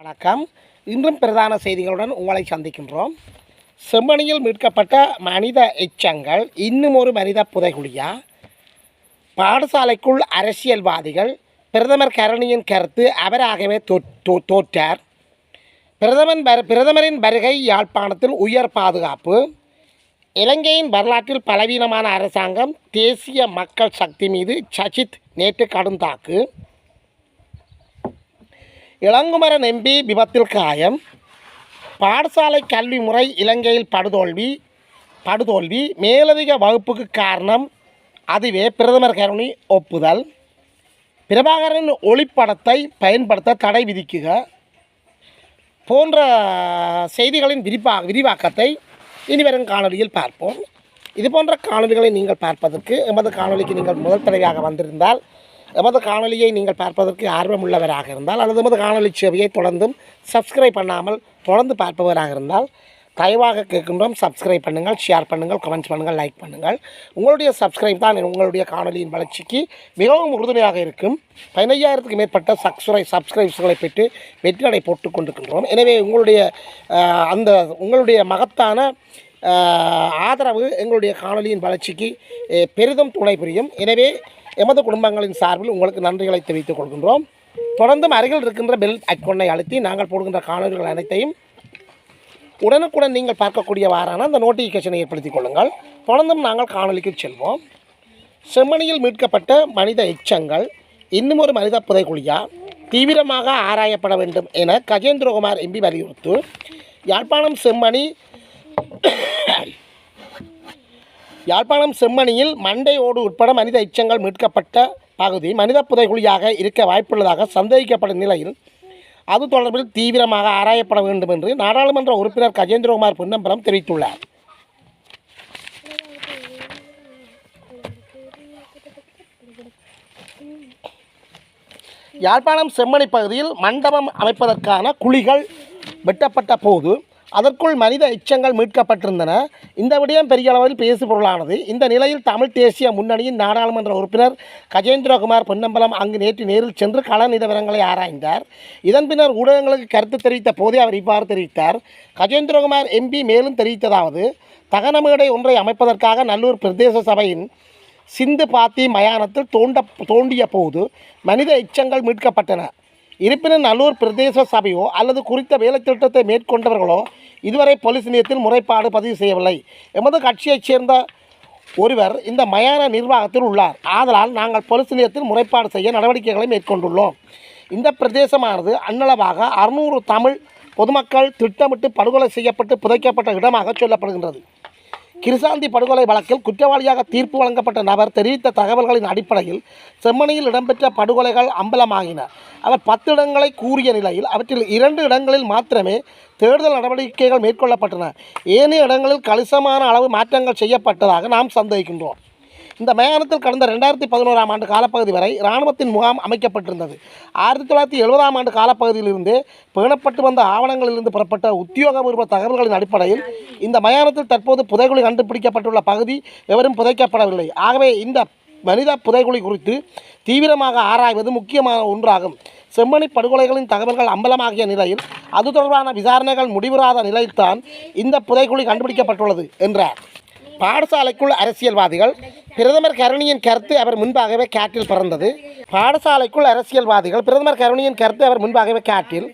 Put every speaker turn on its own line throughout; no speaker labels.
வணக்கம். இன்றும் பிரதான செய்திகளுடன் உங்களை சந்திக்கின்றோம். செம்மணியில் மீட்கப்பட்ட மனித எச்சங்கள் இன்னும் ஒரு மனித புதைகுழியா? பாடசாலைக்குள் அரசியல்வாதிகள். பிரதமர் கரணியின் கருத்து அவராகவே தோற்றார். பிரதமரின் வருகை யாழ்ப்பாணத்தில் உயர் பாதுகாப்பு. இலங்கையின் வரலாற்றில் பலவீனமான அரசாங்கம். தேசிய மக்கள் சக்தி மீது சஜித் நேற்று கடும் தாக்கு. இளங்குமரன் எம்பி விபத்தில் காயம். பாடசாலை கல்வி முறை இலங்கையில் படுதோல்வி. மேலதிக வகுப்புக்கு காரணம் அதுவே பிரதமர் கருணை ஒப்புதல். பிரபாகரன் ஒளிப்படத்தை பயன்படுத்த தடை விதிக்குக போன்ற செய்திகளின் விரிவாக்கத்தை இனிவரும் காணொலியில் பார்ப்போம். இது போன்ற காணொலிகளை நீங்கள் பார்ப்பதற்கு எமது காணொலிக்கு நீங்கள் முதல் தடவையாக வந்திருந்தால், எமது காணொலியை நீங்கள் பார்ப்பதற்கு ஆர்வமுள்ளவராக இருந்தால், அல்லது எமது காணொலி சேவையை தொடர்ந்தும் சப்ஸ்கிரைப் பண்ணாமல் தொடர்ந்து பார்ப்பவராக இருந்தால் தயவாக கேட்கின்றோம். சப்ஸ்கிரைப் பண்ணுங்கள், ஷேர் பண்ணுங்கள், கமெண்ட்ஸ் பண்ணுங்கள், லைக் பண்ணுங்கள். உங்களுடைய சப்ஸ்கிரைப் தான் உங்களுடைய காணொலியின் வளர்ச்சிக்கு மிகவும் உறுதுணையாக இருக்கும். 15,000க்கு மேற்பட்ட சப்ஸ்கிரைப்ஸ்களை பெற்று வெற்றிநடை போட்டு கொண்டிருக்கின்றோம். எனவே உங்களுடைய மகத்தான ஆதரவு எங்களுடைய காணொலியின் வளர்ச்சிக்கு பெரிதும் துணை புரியும். எனவே எமது குடும்பங்களின் சார்பில் உங்களுக்கு நன்றிகளை தெரிவித்துக் கொள்கின்றோம். தொடர்ந்தும் அருகில் இருக்கின்ற பெல் ஐக்கோனை அழுத்தி நாங்கள் போடுகின்ற காணொலிகள் அனைத்தையும் உடனுக்குடன் நீங்கள் பார்க்கக்கூடியவாறான அந்த நோட்டிஃபிகேஷனை ஏற்படுத்திக் கொள்ளுங்கள். தொடர்ந்தும் நாங்கள் காணொலிக்கு செல்வோம். செம்மணியில் மீட்கப்பட்ட மனித எச்சங்கள் இன்னும் ஒரு மனித புதைகுழியா? தீவிரமாக ஆராயப்பட வேண்டும் என கஜேந்திரகுமார் எம்பி வலியுறுத்து. யாழ்ப்பாணம் செம்மணியில் மண்டையோடு உட்பட மனித எச்சங்கள் மீட்கப்பட்ட பகுதி மனித புதைகுழியாக இருக்க வாய்ப்புள்ளதாக சந்தேகிக்கப்படும் நிலையில் அது தொடர்பில் தீவிரமாக ஆராயப்பட வேண்டும் என்று நாடாளுமன்ற உறுப்பினர் கஜேந்திரகுமார் பொன்னம்பலம் தெரிவித்துள்ளார். யாழ்ப்பாணம் செம்மணி பகுதியில் மண்டபம் அமைப்பதற்கான குழிகள் வெட்டப்பட்ட போது அதற்குள் மனித எச்சங்கள் மீட்கப்பட்டிருந்தன. இந்த விடயம் பெரிய அளவில் பேசுபொருளானது. இந்த நிலையில் தமிழ் தேசிய முன்னணியின் நாடாளுமன்ற உறுப்பினர் கஜேந்திரகுமார் பொன்னம்பலம் அங்கு நேரில் சென்று கள நிலவரங்களை ஆராய்ந்தார். இதன் பின்னர் ஊடகங்களுக்கு கருத்து தெரிவித்த போதே அவர் இவ்வாறு தெரிவித்தார். கஜேந்திரகுமார் எம்பி மேலும் தெரிவித்ததாவது, தகனமேடை ஒன்றை அமைப்பதற்காக நல்லூர் பிரதேச சபையின் சிந்து பாத்தி மயானத்தில் தோண்டிய போது மனித எச்சங்கள் மீட்கப்பட்டன. இருப்பினும் நல்லூர் பிரதேச சபையோ அல்லது குறித்த வேலை திட்டத்தை மேற்கொண்டவர்களோ இதுவரை போலீஸ் நிலையத்தில் முறைப்பாடு பதிவு செய்யவில்லை. எமது கட்சியைச் சேர்ந்த ஒருவர் இந்த மயான நிர்வாகத்தில் உள்ளார். ஆதலால் நாங்கள் போலீஸ் நிலையத்தில் முறைப்பாடு செய்ய நடவடிக்கைகளை மேற்கொண்டுள்ளோம். இந்த பிரதேசமானது அன்னளவாக 600 தமிழ் பொதுமக்கள் திட்டமிட்டு படுகொலை செய்யப்பட்டு புதைக்கப்பட்ட இடமாக சொல்லப்படுகின்றது. கிருசாந்தி படுகொலை வழக்கில் குற்றவாளியாக தீர்ப்பு வழங்கப்பட்ட நபர் தெரிவித்த தகவல்களின் அடிப்படையில் செம்மணியில் இடம்பெற்ற படுகொலைகள் அம்பலமாகின. அவர் 10 இடங்களை கூறிய நிலையில் அவற்றில் 2 இடங்களில் மாத்திரமே தேடுதல் நடவடிக்கைகள் மேற்கொள்ளப்பட்டன. ஏனைய இடங்களில் கணிசமான அளவு மாற்றங்கள் செய்யப்பட்டதாக நாம் சந்தேகிக்கின்றோம். இந்த மயானத்தில் கடந்த 2011ஆம் ஆண்டு காலப்பகுதி வரை இராணுவத்தின் முகாம் அமைக்கப்பட்டிருந்தது. 1970ஆம் ஆண்டு காலப்பகுதியிலிருந்து பேணப்பட்டு வந்த ஆவணங்களிலிருந்து புறப்பட்ட உத்தியோகபூர்வ தகவல்களின் அடிப்படையில் இந்த மயானத்தில் தற்போது புதைகுழி கண்டுபிடிக்கப்பட்டுள்ள பகுதி எவரும் புதைக்கப்படவில்லை. ஆகவே இந்த மனித புதைகுழி குறித்து தீவிரமாக ஆராய்வது முக்கியமான ஒன்றாகும். செம்மணி படுகொலைகளின் தகவல்கள் அம்பலமாகிய நிலையில் அது தொடர்பான விசாரணைகள் முடிவுறாத நிலையில்தான் இந்த புதைகுழி கண்டுபிடிக்கப்பட்டுள்ளது என்றார். பாடசாலைக்குள் அரசியல்வாதிகள். பிரதமர் கருணியின் கருத்து அவர் முன்பாகவே காற்றில் பறந்தது. பாடசாலைக்குள் அரசியல்வாதிகள். பிரதமர் கருணியின் கருத்து அவர் முன்பாகவே காற்றில்.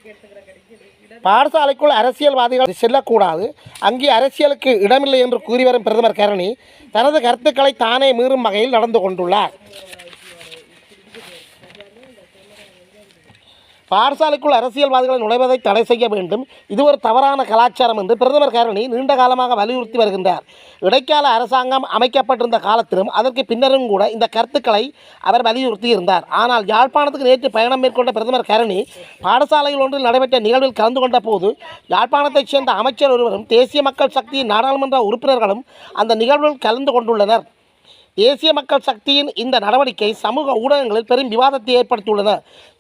பாடசாலைக்குள் அரசியல்வாதிகள் செல்லக்கூடாது, அங்கே அரசியலுக்கு இடமில்லை என்று கூறி வரும் பிரதமர் கருணி தனது கருத்துக்களை தானே மீறும் வகையில் நடந்து கொண்டுள்ளார். பாடசாலைக்குள் அரசியல்வாதிகள் நுழைவதை தடை செய்ய வேண்டும், இது ஒரு தவறான கலாச்சாரம் என்று பிரதமர் கருணி நீண்ட காலமாக வலியுறுத்தி வருகின்றார். இடைக்கால அரசாங்கம் அமைக்கப்பட்டிருந்த காலத்திலும் அதற்கு பின்னரும் கூட இந்த கருத்துக்களை அவர் வலியுறுத்தி இருந்தார். ஆனால் யாழ்ப்பாணத்துக்கு நேற்று பயணம் மேற்கொண்ட பிரதமர் கருணி பாடசாலையில் ஒன்றில் நடைபெற்ற நிகழ்வில் கலந்து கொண்ட போது யாழ்ப்பாணத்தைச் சேர்ந்த அமைச்சர் ஒருவரும் தேசிய மக்கள் சக்தியின் நாடாளுமன்ற உறுப்பினர்களும் அந்த நிகழ்வில் கலந்து கொண்டுள்ளனர். தேசிய மக்கள் சக்தியின் இந்த நடவடிக்கை சமூக ஊடகங்களில் பெரும் விவாதத்தை ஏற்படுத்தியுள்ளன.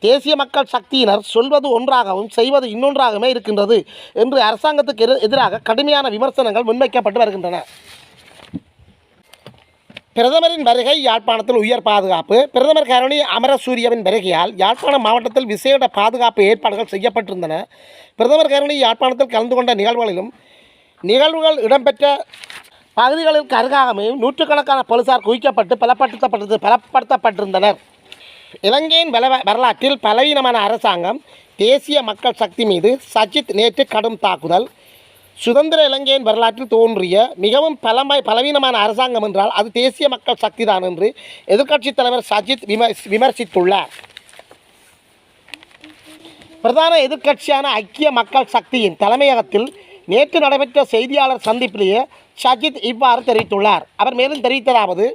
தேசிய மக்கள் சக்தியினர் சொல்வது ஒன்றாகவும் செய்வது இன்னொன்றாகவே இருக்கின்றது என்று அரசாங்கத்துக்கு எதிராக கடுமையான விமர்சனங்கள் முன்வைக்கப்பட்டு வருகின்றன. பிரதமரின் வருகை யாழ்ப்பாணத்தில் உயர் பாதுகாப்பு. பிரதமர் கருணி அமரசூரியவின் வருகையால் யாழ்ப்பாணம் மாவட்டத்தில் விசேட பாதுகாப்பு ஏற்பாடுகள் செய்யப்பட்டிருந்தன. பிரதமர் கருணி யாழ்ப்பாணத்தில் கலந்து கொண்ட நிகழ்வுகள் இடம்பெற்ற பகுதிகளில் அருகாமையும் நூற்றுக்கணக்கான போலீசார் குவிக்கப்பட்டு பலப்படுத்தப்பட்டிருந்தனர். இலங்கையின் வரலாற்றில் பலவீனமான அரசாங்கம் தேசிய மக்கள் சக்தி மீது சஜித் நேற்று கடும் தாக்குதல். சுதந்திர இலங்கையின் வரலாற்றில் தோன்றிய மிகவும் பலவீனமான அரசாங்கம் என்றால் அது தேசிய மக்கள் சக்தி தான் என்று எதிர்க்கட்சித் தலைவர் சஜித் விமர்சித்துள்ளார். பிரதான எதிர்க்கட்சியான ஐக்கிய மக்கள் சக்தியின் தலைமையகத்தில் நேற்று நடைபெற்ற செய்தியாளர் சந்திப்பிலேயே சஜித் இவ்வாறு தெரிவித்துள்ளார். அவர் மேலும் தெரிவித்ததாவது: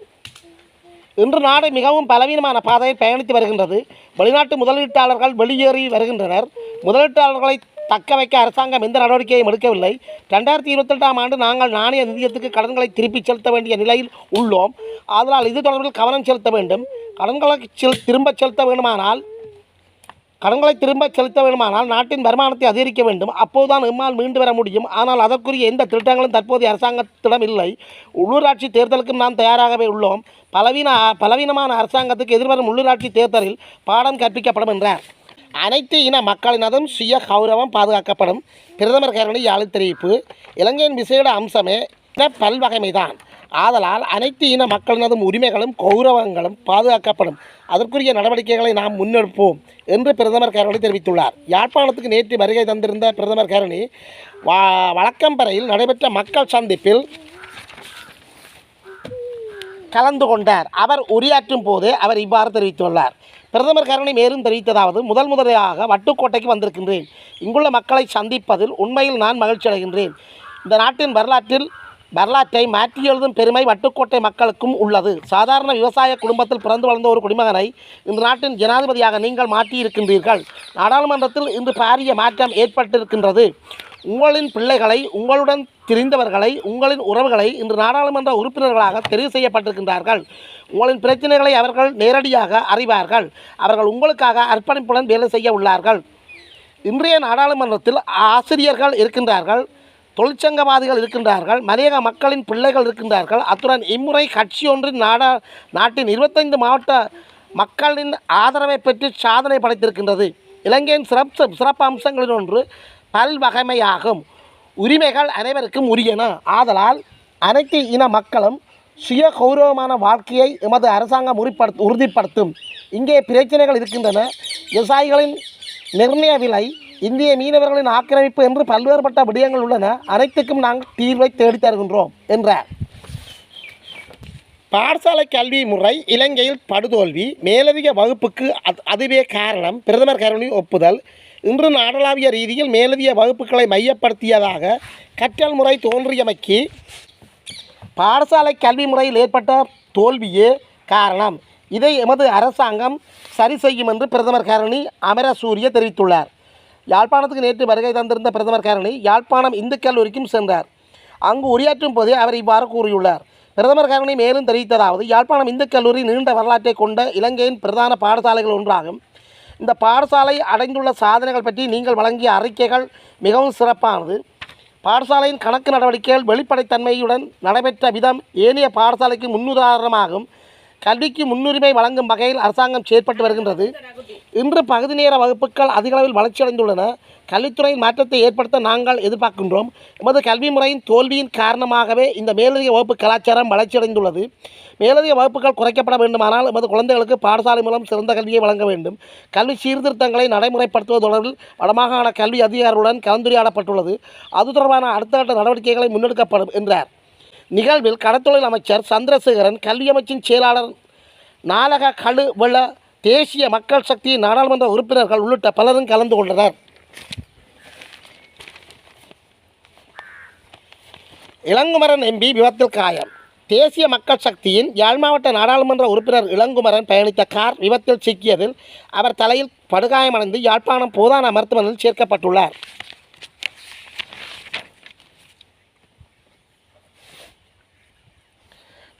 இன்று நாடு மிகவும் பலவீனமான பாதையில் பயணித்து வருகின்றது. வெளிநாட்டு முதலீட்டாளர்கள் வெளியேறி வருகின்றனர். முதலீட்டாளர்களை தக்க வைக்க அரசாங்கம் எந்த நடவடிக்கையும் எடுக்கவில்லை. 2028ஆம் ஆண்டு நாங்கள் நாணய நிதியத்துக்கு கடன்களை திருப்பிச் செலுத்த வேண்டிய நிலையில் உள்ளோம். ஆதலால் இது தொடர்பில் கவனம் செலுத்த வேண்டும். கடன்களை திரும்பச் செலுத்த வேண்டுமானால் நாட்டின் வருமானத்தை அதிகரிக்க வேண்டும். அப்போதுதான் எம்மால் மீண்டு வர முடியும். ஆனால் அதற்குரிய எந்த திட்டங்களும் தற்போதைய அரசாங்கத்திடம் இல்லை. உள்ளூராட்சி தேர்தலுக்கும் நாம் தயாராகவே உள்ளோம். பலவீனமான அரசாங்கத்துக்கு எதிர்வரும் உள்ளூராட்சி தேர்தலில் பாடம் கற்பிக்கப்படும் என்றார். அனைத்து இன மக்களினதும் சுய கௌரவம் பாதுகாக்கப்படும். பிரதமர் கருணி யாழ் தெரிவிப்பு: இலங்கையின் விசேட அம்சமே இன பல்வகைமைதான். ஆதலால் அனைத்து இன மக்களினதும் உரிமைகளும் கௌரவங்களும் பாதுகாக்கப்படும். அதற்குரிய நடவடிக்கைகளை நாம் முன்னெடுப்போம் என்று பிரதமர் கருணி தெரிவித்துள்ளார். யாழ்ப்பாணத்துக்கு நேற்று வருகை தந்திருந்த பிரதமர் கருணி வழக்கம்பறையில் நடைபெற்ற மக்கள் சந்திப்பில் கலந்து கொண்டார். அவர் உரையாற்றும் போது அவர் இவ்வாறு தெரிவித்துள்ளார். பிரதமர் கருணி மேலும் தெரிவித்ததாவது: முதலாக வட்டுக்கோட்டைக்கு வந்திருக்கின்றேன். இங்குள்ள மக்களை சந்திப்பதில் உண்மையில் நான் மகிழ்ச்சி அடைகின்றேன். இந்த நாட்டின் வரலாற்றை மாற்றி எழுதும் பெருமை வட்டுக்கோட்டை மக்களுக்கும் உள்ளது. சாதாரண விவசாய குடும்பத்தில் பிறந்து வளர்ந்த ஒரு குடிமகனை இந்த நாட்டின் ஜனாதிபதியாக நீங்கள் மாற்றியிருக்கின்றீர்கள். நாடாளுமன்றத்தில் இன்று பாரிய மாற்றம் ஏற்பட்டிருக்கின்றது. உங்களின் பிள்ளைகளை, உங்களுடன் தெரிந்தவர்களை, உங்களின் உறவுகளை இன்று நாடாளுமன்ற உறுப்பினர்களாக தெரிவு செய்யப்பட்டிருக்கின்றார்கள். உங்களின் பிரச்சனைகளை அவர்கள் நேரடியாக அறிவார்கள். அவர்கள் உங்களுக்காக அர்ப்பணிப்புடன் வேலை செய்ய உள்ளார்கள். இன்றைய நாடாளுமன்றத்தில் ஆசிரியர்கள் இருக்கின்றார்கள், தொழிற்சங்கவாதிகள் இருக்கின்றார்கள், மலையக மக்களின் பிள்ளைகள் இருக்கின்றார்கள். அத்துடன் இம்முறை கட்சி ஒன்றின் நாட்டின் 25 மாவட்ட மக்களின் ஆதரவை பெற்று சாதனை படைத்திருக்கின்றது. இலங்கையின் சிறப்பு அம்சங்களில் ஒன்று பல்வகைமையாகும். உரிமைகள் அனைவருக்கும் உரியன. ஆதலால் அனைத்து இன மக்களும் சுய கௌரவமான வாழ்க்கையை எமது அரசாங்கம் உறுதிப்படுத்தும். இங்கே பிரச்சனைகள் இருக்கின்றன. விவசாயிகளின் நிர்ணய விலை, இந்திய மீனவர்களின் ஆக்கிரமிப்பு என்று பல்வேறுபட்ட விடயங்கள் உள்ளன. அனைத்துக்கும் நாங்கள் தீர்வை தேடித் தருகின்றோம் என்றார். பாடசாலை கல்வி முறை இலங்கையில் படுதோல்வி, மேலதிக வகுப்புக்கு அதுவே காரணம். பிரதமர் கருணி ஒப்புதல். இன்று நாடளாவிய ரீதியில் மேலதிக வகுப்புகளை மையப்படுத்தியதாக கற்றல் முறை தோன்றியமைக்கு பாடசாலை கல்வி முறையில் ஏற்பட்ட தோல்வியே காரணம். இதை எமது அரசாங்கம் சரி செய்யும் என்று பிரதமர் கருணி அமரசூரிய தெரிவித்துள்ளார். யாழ்ப்பாணத்துக்கு நேற்று வருகை தந்திருந்த பிரதமர் கருணி யாழ்ப்பாணம் இந்து கல்லூரிக்கும் சென்றார். அங்கு உரையாற்றும் போதே அவர் இவ்வாறு கூறியுள்ளார். பிரதமர் கருணி மேலும் தெரிவித்ததாவது: யாழ்ப்பாணம் இந்து கல்லூரி நீண்ட வரலாற்றை கொண்ட இலங்கையின் பிரதான பாடசாலைகள் ஒன்றாகும். இந்த பாடசாலை அடைந்துள்ள சாதனைகள் பற்றி நீங்கள் வழங்கிய அறிக்கைகள் மிகவும் சிறப்பானது. பாடசாலையின் கணக்கு நடவடிக்கைகள் வெளிப்படைத்தன்மையுடன் நடைபெற்ற விதம் ஏனைய பாடசாலைக்கு முன்னுதாரணமாகும். கல்விக்கு முன்னுரிமை வழங்கும் வகையில் அரசாங்கம் செயற்பட்டு வருகின்றது. இன்று பகுதி நேர வகுப்புகள் அதிகளவில் வளர்ச்சியடைந்துள்ளன. கல்வித்துறையின் மாற்றத்தை ஏற்படுத்த நாங்கள் எதிர்பார்க்கின்றோம். எமது கல்வி முறையின் தோல்வியின் காரணமாகவே இந்த மேலதிக வகுப்பு கலாச்சாரம் வளர்ச்சியடைந்துள்ளது. மேலதிக வகுப்புகள் குறைக்கப்பட வேண்டுமானால் எமது குழந்தைகளுக்கு பாடசாலை மூலம் சிறந்த கல்வியை வழங்க வேண்டும். கல்வி சீர்திருத்தங்களை நடைமுறைப்படுத்துவது தொடர்பில் வடமாகாண கல்வி அதிகாரிகளுடன் கலந்துரையாடப்பட்டுள்ளது. அது தொடர்பான அடுத்த கட்ட நடவடிக்கைகளை முன்னெடுக்கப்படும் என்றார். நிகழ்வில் கடத்தொழில் அமைச்சர் சந்திரசேகரன், கல்வி அமைச்சின் செயலாளர் நாலக கழுவெள, தேசிய மக்கள் சக்தி நாடாளுமன்ற உறுப்பினர்கள் உள்ளிட்ட பலரும் கலந்து கொண்டனர். இளங்குமரன் எம்பி விபத்தில் காயம். தேசிய மக்கள் சக்தியின் யாழ் மாவட்ட நாடாளுமன்ற உறுப்பினர் இளங்குமரன் பயணித்த கார் விபத்தில் சிக்கியதில் அவர் தலையில் படுகாயமடைந்து யாழ்ப்பாணம் போதனா மருத்துவமனையில் சேர்க்கப்பட்டுள்ளார்.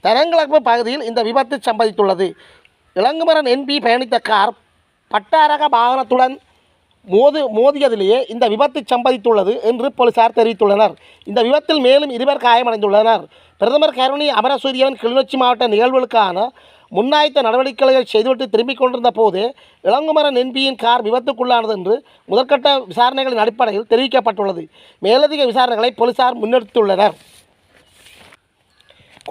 தரங்கிழப்பு பகுதியில் இந்த விபத்து சம்பவித்துள்ளது. இளங்குமரன் எம்பி பயணித்த கார் பட்டாரக வாகனத்துடன் மோதியதிலேயே இந்த விபத்து சம்பவித்துள்ளது என்று போலீசார் தெரிவித்துள்ளனர். இந்த விபத்தில் மேலும் 2 காயமடைந்துள்ளனர். பிரதமர் கருணி அமரசூரியன் கிளிநொச்சி மாவட்ட நிகழ்வுகளுக்கான முன்னாயத்த நடவடிக்கைகளை செய்துவிட்டு திரும்பிக் கொண்டிருந்த போது இளங்குமரன் என்பியின் கார் விபத்துக்குள்ளானது என்று முதற்கட்ட விசாரணைகளின் அடிப்படையில் தெரிவிக்கப்பட்டுள்ளது. மேலதிக விசாரணைகளை போலீசார் முன்னெடுத்துள்ளனர்.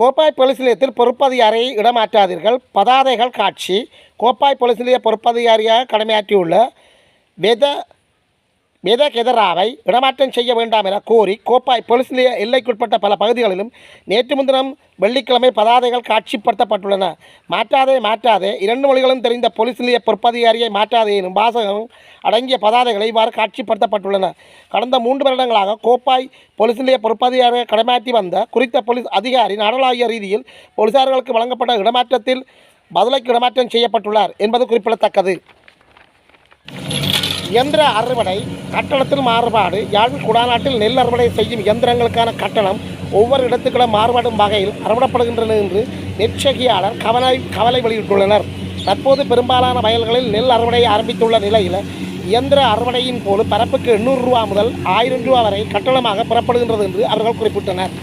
கோப்பாய் போலீஸ் நிலையத்தில் பொறுப்பதிகாரியை இடமாற்றாதீர்கள், பதாதைகள் காட்சி. கோப்பாய் போலீஸ் நிலைய பொறுப்பதிகாரியாக கடமையாற்றியுள்ள வெத கெதராவை இடமாற்றம் செய்ய வேண்டாம் என கோரி கோப்பாய் போலீஸ் நிலைய எல்லைக்குட்பட்ட பல பகுதிகளிலும் நேற்று முன்தினம் வெள்ளிக்கிழமை பதாதைகள் காட்சிப்படுத்தப்பட்டுள்ளன. மாற்றாதே 2 மொழிகளும் தெரிந்த போலீஸ் நிலைய பொறுப்பதிகாரியை மாற்றாதே எனும் வாசகம் அடங்கிய பதாதைகளை இவ்வாறு காட்சிப்படுத்தப்பட்டுள்ளன. கடந்த 3 வருடங்களாக கோப்பாய் போலீஸ் நிலைய பொறுப்பதிகாரியாக கடமையாற்றி வந்த குறித்த போலீஸ் அதிகாரி நாடளாவிய ரீதியில் போலீசார்களுக்கு வழங்கப்பட்ட இடமாற்றத்தில் பதிலைக்கு இடமாற்றம் செய்யப்பட்டுள்ளார் என்பது குறிப்பிடத்தக்கது. இயந்திர அறுவடை கட்டணத்தில் மாறுபாடு. யாழ் குடாநாட்டில் நெல் அறுவடை செய்யும் இயந்திரங்களுக்கான கட்டணம் ஒவ்வொரு இடத்துக்களும் மாறுபடும் வகையில் அறுவடப்படுகின்றன என்று நெற்செய்தியாளர் கவலை வெளியிட்டுள்ளனர். தற்போது பெரும்பாலான வயல்களில் நெல் அறுவடை ஆரம்பித்துள்ள நிலையில் இயந்திர அறுவடையின் போது பரப்புக்கு 800 ரூபா முதல் 1000 ரூபா வரை கட்டணமாக பெறப்படுகின்றது என்று அவர்கள் குறிப்பிட்டனர்.